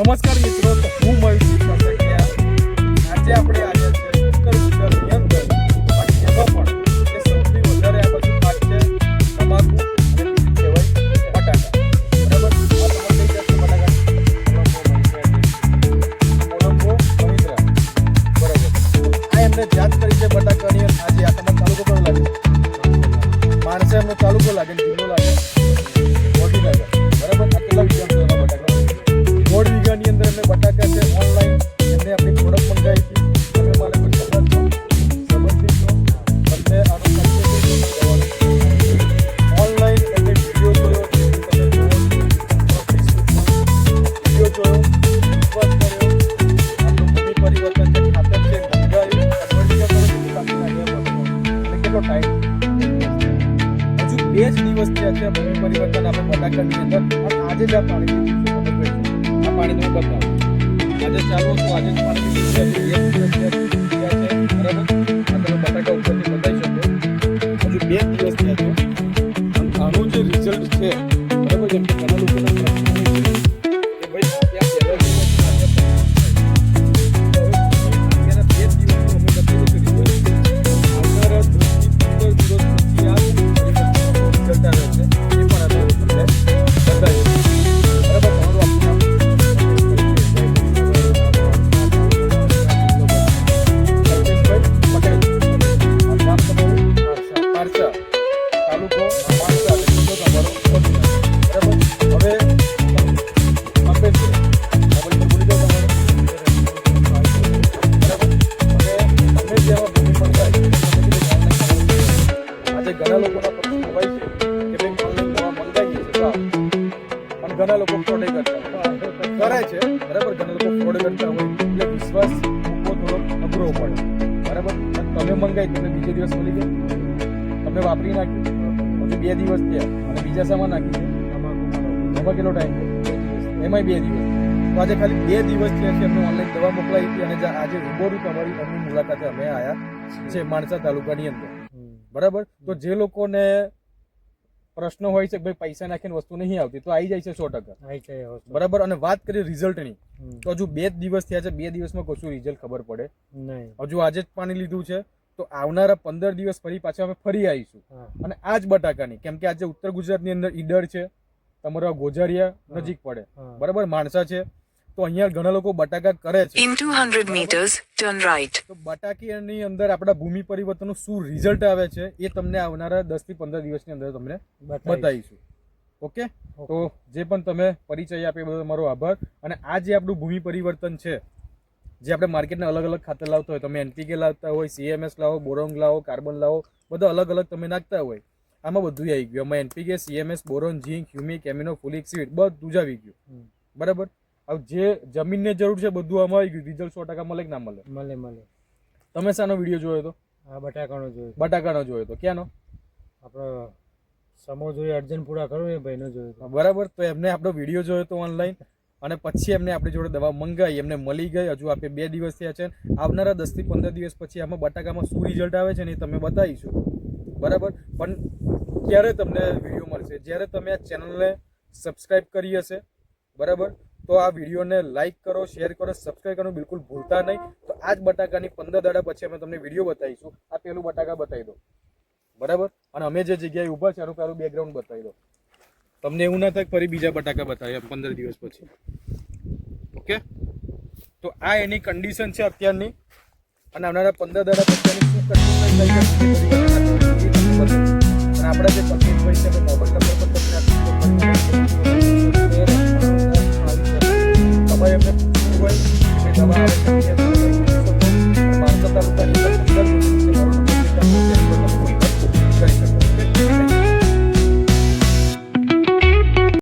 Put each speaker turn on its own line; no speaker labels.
નમસ્કાર મિત્રો, હું મયુર પાસકિયા. આજે આપણે આવ્યા છે ઉત્તર ગુજરાતની અંદર અને એમાં પણ જે સૌથી વધારે આ બધું પાક છે તમાકુ અને બીજું કહેવાય બટાકા. બરાબર, આ તમારે કઈ જાતના બટાકા? કોલંબો મહિન્દ્રા. બરાબર, આ એમને જાત કરી છે બટાકાની. આજે આ તમારે તાલુકો કયો લાગે? માણસે એમનો તાલુકો લાગે, જિલ્લો લાગે ગાંધીનગર. બરાબર, આ કેટલા વીઘા બટાકા? 1.5 વીઘાની અંદર એમને બટાકા છે. ઓનલાઈન એમને આપણી પ્રોડક્ટ મંગાવી હતી. તમે મારે કોઈ સંબંધિત છો, તમને આનો ઓનલાઈન એમને વિડીયો જોયો, તમે વિડીયો જોયો, વિશ્વાસ કર્યો, આપણું ભૂમિ પરિવર્તન જે ખાતર છે મંગાવ્યું, કેટલો ટાઈમ? હજુ 2 જ દિવસ થયા છે ભૂમિ પરિવર્તન આપણે બટાકાની અંદર. અને આજે જ આ પાણી આ પાણી તમે બતાવો. આજે ચાલો તો આજે જ પાણી બરાબર. આ તમે બટાકા ઉપરથી બતાવી શકો. હજુ 2 દિવસ થયા છે. આનું જે રિઝલ્ટ છે બરાબર, જેમ કે ઘણા લોકોનો પ્રશ્ન છે કે ભાઈ ત્યાં પહેલા દિવસ અત્યારના 2 દિવસનું અમે બતાવ્યું છે રિઝલ્ટ. આવનારા 10 થી 15 દિવસ પછી આ રિઝલ્ટ આવે છે. એ પણ આપણે તમને બતાવીએ. બરાબર, તમારું આપણું ઘણા લોકોના પ્રશ્ન હોય છે કે ભાઈ ઓનલાઈન દવા મંગાવીએ છીએ પણ ઘણા લોકો ફ્રોડ કરતા કરે છે. બરાબર, ઘણા લોકો ફ્રોડ કરતા હોય એટલે વિશ્વાસ મૂકવો થોડો અઘરો પડે. બરાબર, તમે મંગાવી તમે બીજે દિવસ મળી જાય, તમે વાપરી નાખ્યું, હજુ 2 દિવસ થયા અને બીજા સામાન નાખી છે. એમાં કેટલો ટાઈમ છે? એમાંય 2 દિવસ. તો આજે ખાલી 2 દિવસ થયા છે એમને ઓનલાઈન દવા મોકલાવી હતી અને આજે રૂબરૂ તમારી એમની મુલાકાતે અમે આવ્યા છે માણસા તાલુકાની અંદર. બરાબર, તો જે લોકોને પ્રશ્ન હોય છે કે ભાઈ પૈસા નાખીને વસ્તુ નહીં આવતી, તો આવી જાય છે 100%. બરાબર, અને વાત કરીએ રિઝલ્ટની તો હજુ 2 દિવસ થયા છે. 2 દિવસમાં કશું રિઝલ્ટ ખબર પડે નહીં. હજુ આજે જ પાણી લીધું છે, તો આવનારા 15 દિવસ ફરી પાછા અમે ફરી આવીશું અને આ જ બટાકાની. કેમ કે આજે ઉત્તર ગુજરાતની અંદર ઈડર છે, તમારા ગોજારિયા નજીક પડે. બરાબર, માણસા છે, તો અહીંયા ઘણા લોકો બટાકા કરે છે.
In 200 meters, turn right.
તો બટાકાની અંદર આપણા ભૂમિ પરિવર્તનનું શું રિઝલ્ટ આવે છે એ તમને આવનારા 10 થી 15 દિવસની અંદર તમને બતાવીશું. ઓકે, તો જે પણ તમે પરિચય આપ્યો બદલ તમારો આભાર. અને આ જે આપણું ભૂમિ પરિવર્તન છે, જે આપણે માર્કેટના અલગ અલગ ખાતર લાવતા હોય, તમે એનપીકે લાવતા હોય, CMS લાવો, બોરોન લાવો, કાર્બન લાવો, બધા અલગ અલગ તમે નાખતા હોય, આમાં બધું આવી ગયું. આમાં એનપીકે, CMS, બોરોન, ઝીંક, હ્યુમિક, એમિનો, ફોલિક એસિડ બધું જ આવી ગયું. બરાબર, હવે જે જમીનને જરૂર છે બધું આમાં આવી ગયું. રિઝલ્ટ 100% મળે કે ના મળે?
મળે.
તમે શાનો વિડીયો જોયો હતો?
આ બટાકાનો જોયો.
બટાકાનો જોયો હતો. ક્યાંનો?
આપણો સમો જોયો, અર્જનપુરા ખરો એ ભાઈનો જોયો હતો.
બરાબર, તો એમને આપણો વિડીયો જોયો હતો ઓનલાઈન અને પછી એમને આપણી જોડે દવા મંગાવી, એમને મળી ગઈ. હજુ આપણે 2 દિવસ થયા છે. આવનારા 10 થી 15 દિવસ પછી આમાં બટાકામાં શું રિઝલ્ટ આવે છે ને એ તમે બતાવીશું. બરાબર, પણ ક્યારે તમને વિડીયો મળશે? જ્યારે તમે આ ચેનલને સબસ્ક્રાઈબ કરી હશે. બરાબર, તો આ વિડીયોને લાઇક કરો, શેર કરો, સબસ્ક્રાઈબ કરવાનું બિલકુલ ભૂલતા નહીં. તો આ જ બટાકાની 15 દાડા પછી અમે તમને વિડીયો બતાવીશું. આ પેલું બટાકા બતાવી દો. બરાબર, અને અમે જે જગ્યાએ ઊભા છે એનું પેલું બેકગ્રાઉન્ડ બતાવી દો. તમને એવું ના થાય ફરી બીજા બટાકા બતાવીએ 15 દિવસ પછી. ઓકે, તો આ એની કન્ડિશન છે અત્યારની. અને આવનારા 15 દાડા પછી શું કન્ડિશન થઈ